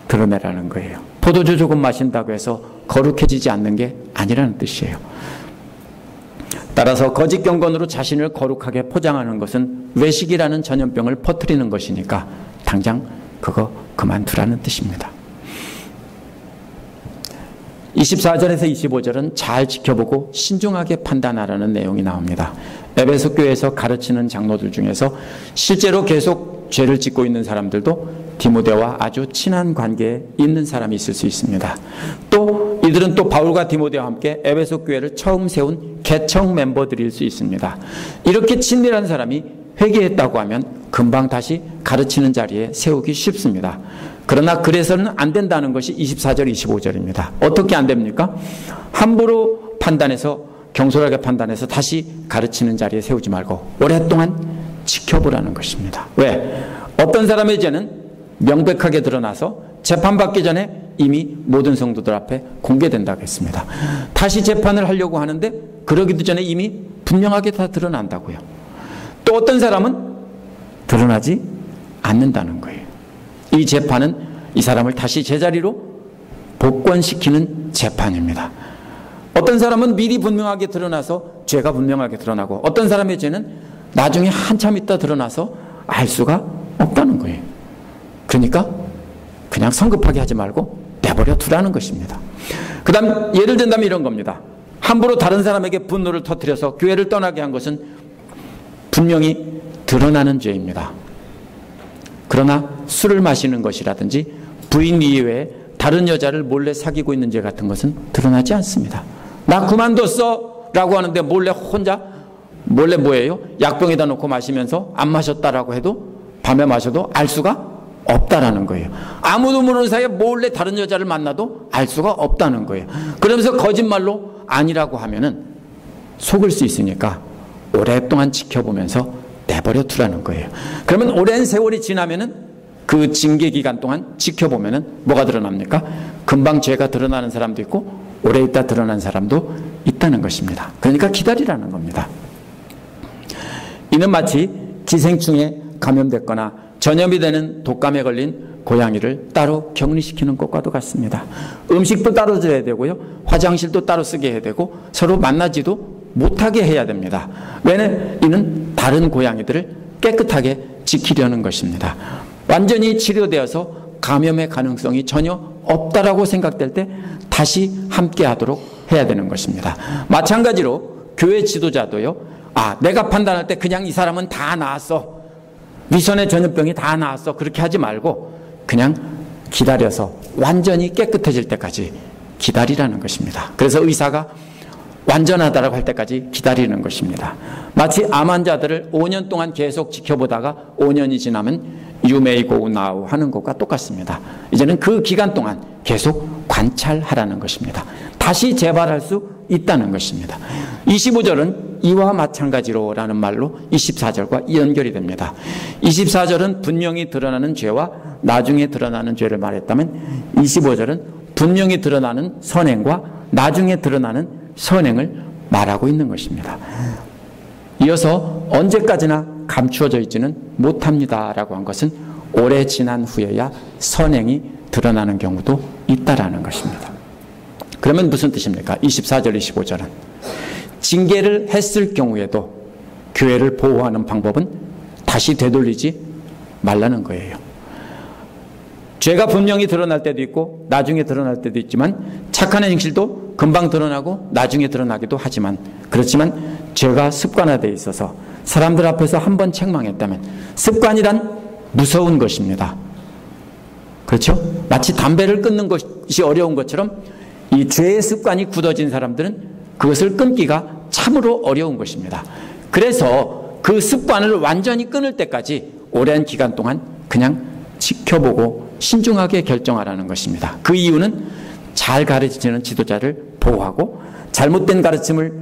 드러내라는 거예요. 포도주 조금 마신다고 해서 거룩해지지 않는 게 아니라는 뜻이에요. 따라서 거짓 경건으로 자신을 거룩하게 포장하는 것은 외식이라는 전염병을 퍼뜨리는 것이니까 당장 그거 그만두라는 뜻입니다. 24절에서 25절은 잘 지켜보고 신중하게 판단하라는 내용이 나옵니다. 에베소 교회에서 가르치는 장로들 중에서 실제로 계속 죄를 짓고 있는 사람들도 디모데와 아주 친한 관계에 있는 사람이 있을 수 있습니다. 또 이들은 또 바울과 디모데와 함께 에베소 교회를 처음 세운 개청 멤버들일 수 있습니다. 이렇게 친밀한 사람이 회개했다고 하면 금방 다시 가르치는 자리에 세우기 쉽습니다. 그러나 그래서는 안 된다는 것이 24절, 25절입니다. 어떻게 안 됩니까? 함부로 판단해서, 경솔하게 판단해서 다시 가르치는 자리에 세우지 말고 오랫동안 지켜보라는 것입니다. 왜? 어떤 사람의 죄는 명백하게 드러나서 재판받기 전에 이미 모든 성도들 앞에 공개된다고 했습니다. 다시 재판을 하려고 하는데 그러기도 전에 이미 분명하게 다 드러난다고요. 또 어떤 사람은 드러나지 않는다는 거예요. 이 재판은 이 사람을 다시 제자리로 복권시키는 재판입니다. 어떤 사람은 미리 분명하게 드러나서 죄가 분명하게 드러나고 어떤 사람의 죄는 나중에 한참 있다 드러나서 알 수가 없다는 거예요. 그러니까 그냥 성급하게 하지 말고 내버려 두라는 것입니다. 그 다음 예를 든다면 이런 겁니다. 함부로 다른 사람에게 분노를 터뜨려서 교회를 떠나게 한 것은 분명히 드러나는 죄입니다. 그러나 술을 마시는 것이라든지 부인 이외에 다른 여자를 몰래 사귀고 있는 죄 같은 것은 드러나지 않습니다. 나 그만뒀어 라고 하는데 몰래 혼자 몰래 뭐예요? 약병에다 놓고 마시면서 안 마셨다라고 해도 밤에 마셔도 알 수가 없다라는 거예요. 아무도 모르는 사이에 몰래 다른 여자를 만나도 알 수가 없다는 거예요. 그러면서 거짓말로 아니라고 하면은 속을 수 있으니까 오랫동안 지켜보면서 내버려 두라는 거예요. 그러면 오랜 세월이 지나면은 그 징계 기간 동안 지켜보면은 뭐가 드러납니까? 금방 죄가 드러나는 사람도 있고 오래 있다 드러난 사람도 있다는 것입니다. 그러니까 기다리라는 겁니다. 이는 마치 기생충에 감염됐거나 전염이 되는 독감에 걸린 고양이를 따로 격리시키는 것과도 같습니다. 음식도 따로 줘야 되고요. 화장실도 따로 쓰게 해야 되고 서로 만나지도 못하게 해야 됩니다. 왜냐하면 이는 다른 고양이들을 깨끗하게 지키려는 것입니다. 완전히 치료되어서 감염의 가능성이 전혀 없다라고 생각될 때 다시 함께 하도록 해야 되는 것입니다. 마찬가지로 교회 지도자도요. 내가 판단할 때 그냥 이 사람은 다 나았어. 위선의 전염병이 다 나았어. 그렇게 하지 말고 그냥 기다려서 완전히 깨끗해질 때까지 기다리라는 것입니다. 그래서 의사가 완전하다라고 할 때까지 기다리는 것입니다. 마치 암 환자들을 5년 동안 계속 지켜보다가 5년이 지나면 You may go now 하는 것과 똑같습니다. 이제는 그 기간 동안 계속 관찰하라는 것입니다. 다시 재발할 수 있다는 것입니다. 25절은 이와 마찬가지로 라는 말로 24절과 연결이 됩니다. 24절은 분명히 드러나는 죄와 나중에 드러나는 죄를 말했다면 25절은 분명히 드러나는 선행과 나중에 드러나는 선행을 말하고 있는 것입니다. 이어서 언제까지나 감추어져 있지는 못합니다 라고 한 것은 오래 지난 후에야 선행이 드러나는 경우도 있다라는 것입니다. 그러면 무슨 뜻입니까? 24절, 25절은 징계를 했을 경우에도 교회를 보호하는 방법은 다시 되돌리지 말라는 거예요. 죄가 분명히 드러날 때도 있고 나중에 드러날 때도 있지만 착한 행실도 금방 드러나고 나중에 드러나기도 하지만, 그렇지만 죄가 습관화되어 있어서 사람들 앞에서 한번 책망했다면, 습관이란 무서운 것입니다. 그렇죠? 마치 담배를 끊는 것이 어려운 것처럼 이 죄의 습관이 굳어진 사람들은 그것을 끊기가 참으로 어려운 것입니다. 그래서 그 습관을 완전히 끊을 때까지 오랜 기간 동안 그냥 지켜보고 신중하게 결정하라는 것입니다. 그 이유는 잘 가르치는 지도자를 보호하고 잘못된 가르침을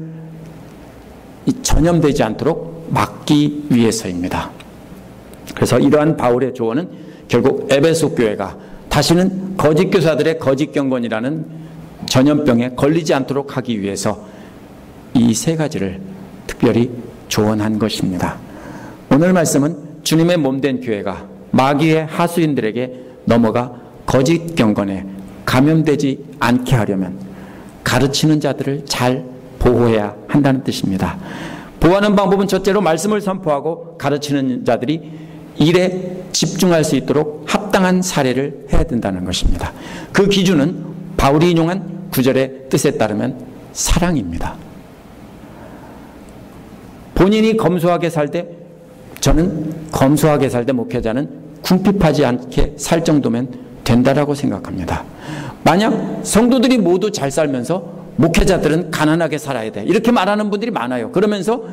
전염되지 않도록 막기 위해서입니다. 그래서 이러한 바울의 조언은 결국 에베소 교회가 다시는 거짓 교사들의 거짓 경건이라는 전염병에 걸리지 않도록 하기 위해서 이 세 가지를 특별히 조언한 것입니다. 오늘 말씀은 주님의 몸된 교회가 마귀의 하수인들에게 넘어가 거짓 경건에 감염되지 않게 하려면 가르치는 자들을 잘 보호해야 한다는 뜻입니다. 보호하는 방법은 첫째로 말씀을 선포하고 가르치는 자들이 일에 집중할 수 있도록 합당한 사례를 해야 된다는 것입니다. 그 기준은 바울이 인용한 9절의 뜻에 따르면 사랑입니다. 본인이 검소하게 살 때, 저는 검소하게 살 때 목회자는 궁핍하지 않게 살 정도면 된다라고 생각합니다. 만약 성도들이 모두 잘 살면서 목회자들은 가난하게 살아야 돼, 이렇게 말하는 분들이 많아요. 그러면서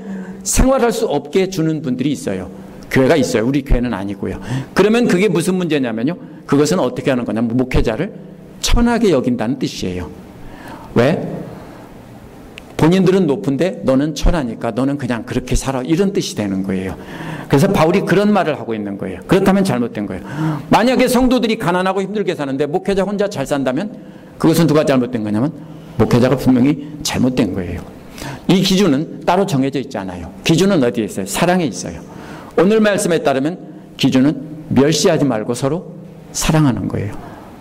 생활할 수 없게 주는 분들이 있어요. 교회가 있어요. 우리 교회는 아니고요. 그러면 그게 무슨 문제냐면요, 그것은 어떻게 하는 거냐면 목회자를 천하게 여긴다는 뜻이에요. 왜? 본인들은 높은데 너는 천하니까 너는 그냥 그렇게 살아, 이런 뜻이 되는 거예요. 그래서 바울이 그런 말을 하고 있는 거예요. 그렇다면 잘못된 거예요. 만약에 성도들이 가난하고 힘들게 사는데 목회자 혼자 잘 산다면 그것은 누가 잘못된 거냐면 목회자가 분명히 잘못된 거예요. 이 기준은 따로 정해져 있지 않아요. 기준은 어디에 있어요? 사랑에 있어요. 오늘 말씀에 따르면 기준은 멸시하지 말고 서로 사랑하는 거예요.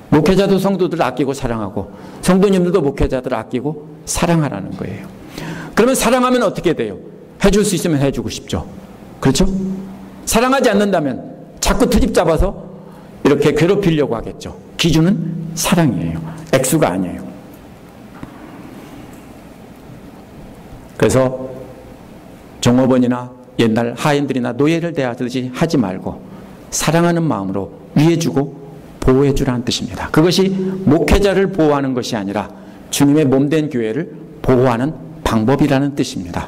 목회자도 성도들을 아끼고 사랑하고 성도님들도 목회자들을 아끼고 사랑하라는 거예요. 그러면 사랑하면 어떻게 돼요? 해줄 수 있으면 해주고 싶죠. 그렇죠? 사랑하지 않는다면 자꾸 트집 잡아서 이렇게 괴롭히려고 하겠죠. 기준은 사랑이에요. 액수가 아니에요. 그래서 종업원이나 옛날 하인들이나 노예를 대하듯이 하지 말고 사랑하는 마음으로 위해주고 보호해주라는 뜻입니다. 그것이 목회자를 보호하는 것이 아니라 주님의 몸된 교회를 보호하는 방법이라는 뜻입니다.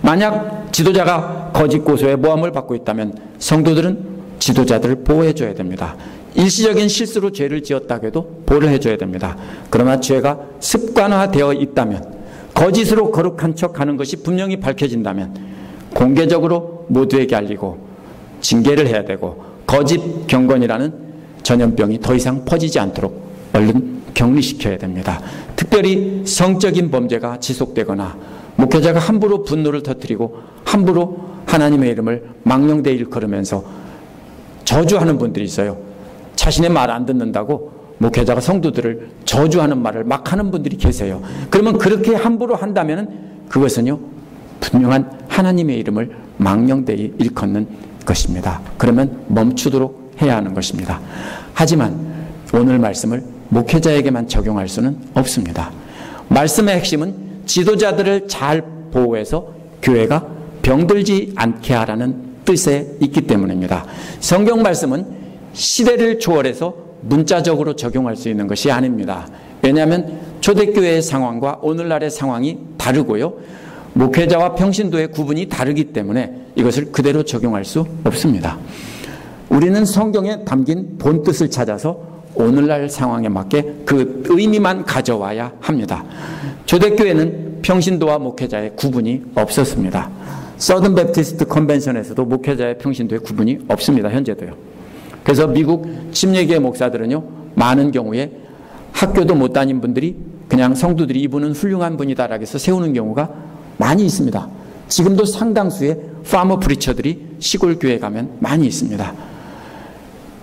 만약 지도자가 거짓 고소에 모함을 받고 있다면 성도들은 지도자들을 보호해줘야 됩니다. 일시적인 실수로 죄를 지었다고 해도 보호를 해줘야 됩니다. 그러나 죄가 습관화되어 있다면, 거짓으로 거룩한 척하는 것이 분명히 밝혀진다면 공개적으로 모두에게 알리고 징계를 해야 되고, 거짓 경건이라는 전염병이 더 이상 퍼지지 않도록 얼른 격리시켜야 됩니다. 특별히 성적인 범죄가 지속되거나 목회자가 함부로 분노를 터뜨리고 함부로 하나님의 이름을 망령되이 일컬으면서 저주하는 분들이 있어요. 자신의 말 안 듣는다고 목회자가 성도들을 저주하는 말을 막 하는 분들이 계세요. 그러면 그렇게 함부로 한다면 그것은요, 분명한 하나님의 이름을 망령되이 일컫는 것입니다. 그러면 멈추도록 해야 하는 것입니다. 하지만 오늘 말씀을 목회자에게만 적용할 수는 없습니다. 말씀의 핵심은 지도자들을 잘 보호해서 교회가 병들지 않게 하라는 뜻에 있기 때문입니다. 성경 말씀은 시대를 초월해서 문자적으로 적용할 수 있는 것이 아닙니다. 왜냐하면 초대교회의 상황과 오늘날의 상황이 다르고요, 목회자와 평신도의 구분이 다르기 때문에 이것을 그대로 적용할 수 없습니다. 우리는 성경에 담긴 본뜻을 찾아서 오늘날 상황에 맞게 그 의미만 가져와야 합니다. 초대교회는 평신도와 목회자의 구분이 없었습니다. 서든 베프티스트 컨벤션에서도 목회자의 평신도의 구분이 없습니다. 현재도요. 그래서 미국 침례교회 목사들은요, 많은 경우에 학교도 못 다닌 분들이 그냥 성도들이 이분은 훌륭한 분이다라고 해서 세우는 경우가 많이 있습니다. 지금도 상당수의 파머 프리처들이 시골 교회에 가면 많이 있습니다.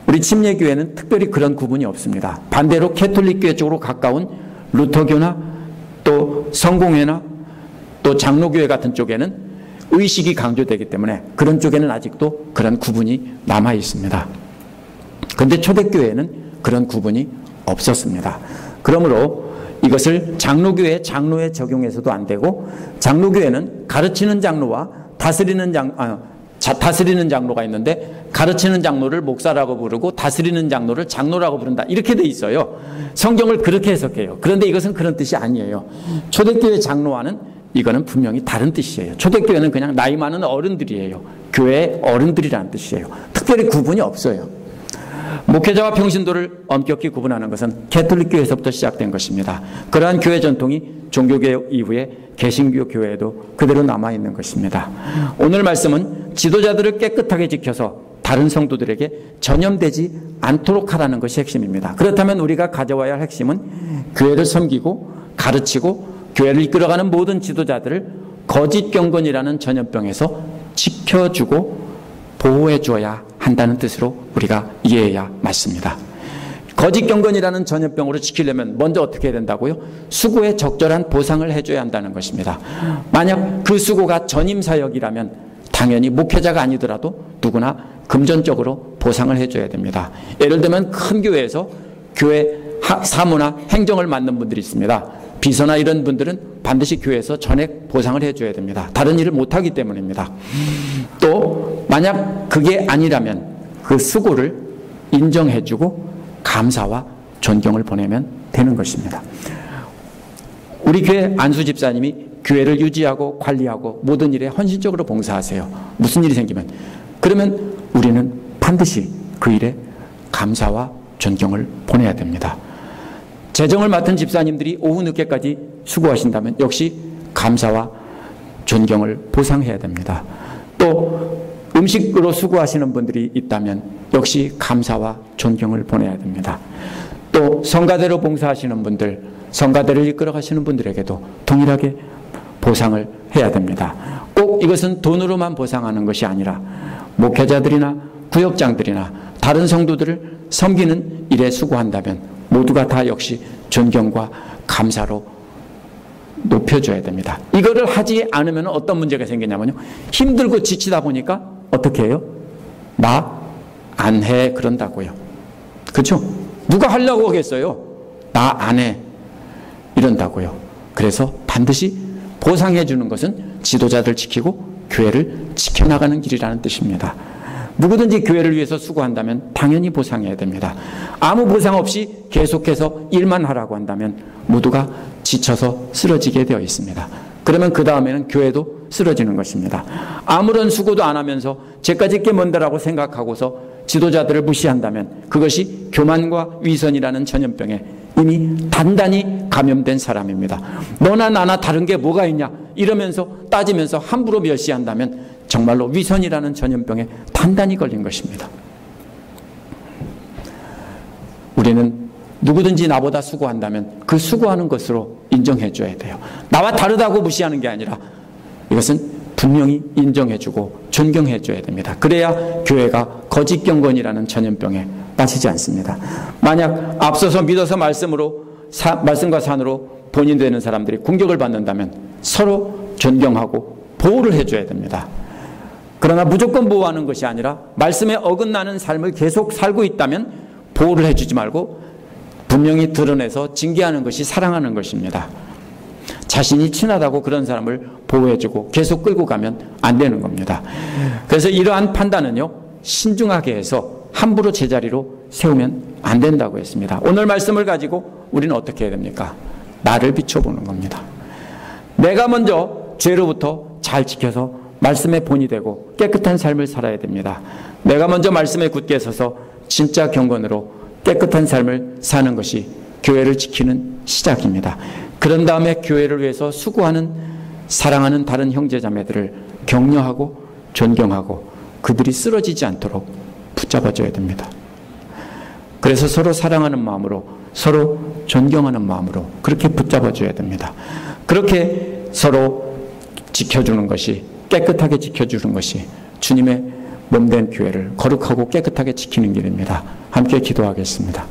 우리 침례교회는 특별히 그런 구분이 없습니다. 반대로 캐톨릭교회 쪽으로 가까운 루터교나 또 성공회나 또 장로교회 같은 쪽에는 의식이 강조되기 때문에 그런 쪽에는 아직도 그런 구분이 남아 있습니다. 그런데 초대교회에는 그런 구분이 없었습니다. 그러므로 이것을 장로교회 장로에 적용해서도 안 되고, 장로교회는 가르치는 장로와 다스리는 장로가 있는데 가르치는 장로를 목사라고 부르고 다스리는 장로를 장로라고 부른다, 이렇게 돼 있어요. 성경을 그렇게 해석해요. 그런데 이것은 그런 뜻이 아니에요. 초대교회 장로와는 이거는 분명히 다른 뜻이에요. 초대교회는 그냥 나이 많은 어른들이에요. 교회의 어른들이라는 뜻이에요. 특별히 구분이 없어요. 목회자와 평신도를 엄격히 구분하는 것은 개톨릭 교회에서부터 시작된 것입니다. 그러한 교회 전통이 종교개혁 이후에 개신교 교회에도 그대로 남아있는 것입니다. 오늘 말씀은 지도자들을 깨끗하게 지켜서 다른 성도들에게 전염되지 않도록 하라는 것이 핵심입니다. 그렇다면 우리가 가져와야 할 핵심은 교회를 섬기고 가르치고 교회를 이끌어가는 모든 지도자들을 거짓 경건이라는 전염병에서 지켜주고 보호해 주어야 한다는 뜻으로 우리가 이해해야 맞습니다. 거짓 경건이라는 전염병으로 지키려면 먼저 어떻게 해야 된다고요? 수고에 적절한 보상을 해줘야 한다는 것입니다. 만약 그 수고가 전임사역이라면 당연히 목회자가 아니더라도 누구나 금전적으로 보상을 해줘야 됩니다. 예를 들면 큰 교회에서 교회 사무나 행정을 맡는 분들이 있습니다. 비서나 이런 분들은 반드시 교회에서 전액 보상을 해줘야 됩니다. 다른 일을 못하기 때문입니다. 또 만약 그게 아니라면 그 수고를 인정해주고 감사와 존경을 보내면 되는 것입니다. 우리 교회 안수 집사님이 교회를 유지하고 관리하고 모든 일에 헌신적으로 봉사하세요. 무슨 일이 생기면, 그러면 우리는 반드시 그 일에 감사와 존경을 보내야 됩니다. 재정을 맡은 집사님들이 오후 늦게까지 수고하신다면 역시 감사와 존경을 보상해야 됩니다. 또 음식으로 수고하시는 분들이 있다면 역시 감사와 존경을 보내야 됩니다. 또 성가대로 봉사하시는 분들, 성가대를 이끌어 가시는 분들에게도 동일하게 보상을 해야 됩니다. 꼭 이것은 돈으로만 보상하는 것이 아니라 목회자들이나 구역장들이나 다른 성도들을 섬기는 일에 수고한다면 모두가 다 역시 존경과 감사로 높여줘야 됩니다. 이거를 하지 않으면 어떤 문제가 생기냐면요, 힘들고 지치다 보니까 어떻게 해요? 나 안 해 그런다고요. 그렇죠? 누가 하려고 하겠어요? 나 안 해 이런다고요. 그래서 반드시 보상해 주는 것은 지도자들 지키고 교회를 지켜나가는 길이라는 뜻입니다. 누구든지 교회를 위해서 수고한다면 당연히 보상해야 됩니다. 아무 보상 없이 계속해서 일만 하라고 한다면 모두가 지쳐서 쓰러지게 되어 있습니다. 그러면 그 다음에는 교회도 쓰러지는 것입니다. 아무런 수고도 안 하면서 제까지 게 뭔데라고 생각하고서 지도자들을 무시한다면 그것이 교만과 위선이라는 전염병에 이미 단단히 감염된 사람입니다. 너나 나나 다른 게 뭐가 있냐 이러면서 따지면서 함부로 멸시한다면 정말로 위선이라는 전염병에 단단히 걸린 것입니다. 우리는 누구든지 나보다 수고한다면 그 수고하는 것으로 인정해 줘야 돼요. 나와 다르다고 무시하는 게 아니라 이것은 분명히 인정해주고 존경해줘야 됩니다. 그래야 교회가 거짓 경건이라는 전염병에 빠지지 않습니다. 만약 앞서서 믿어서 말씀과 산으로 본인되는 사람들이 공격을 받는다면 서로 존경하고 보호를 해줘야 됩니다. 그러나 무조건 보호하는 것이 아니라 말씀에 어긋나는 삶을 계속 살고 있다면 보호를 해주지 말고 분명히 드러내서 징계하는 것이 사랑하는 것입니다. 자신이 친하다고 그런 사람을 보호해주고 계속 끌고 가면 안 되는 겁니다. 그래서 이러한 판단은요, 신중하게 해서 함부로 제자리로 세우면 안 된다고 했습니다. 오늘 말씀을 가지고 우리는 어떻게 해야 됩니까? 나를 비춰보는 겁니다. 내가 먼저 죄로부터 잘 지켜서 말씀의 본이 되고 깨끗한 삶을 살아야 됩니다. 내가 먼저 말씀에 굳게 서서 진짜 경건으로 깨끗한 삶을 사는 것이 교회를 지키는 시작입니다. 그런 다음에 교회를 위해서 수고하는 사랑하는 다른 형제자매들을 격려하고 존경하고 그들이 쓰러지지 않도록 붙잡아줘야 됩니다. 그래서 서로 사랑하는 마음으로 서로 존경하는 마음으로 그렇게 붙잡아줘야 됩니다. 그렇게 서로 지켜주는 것이, 깨끗하게 지켜주는 것이 주님의 몸된 교회를 거룩하고 깨끗하게 지키는 길입니다. 함께 기도하겠습니다.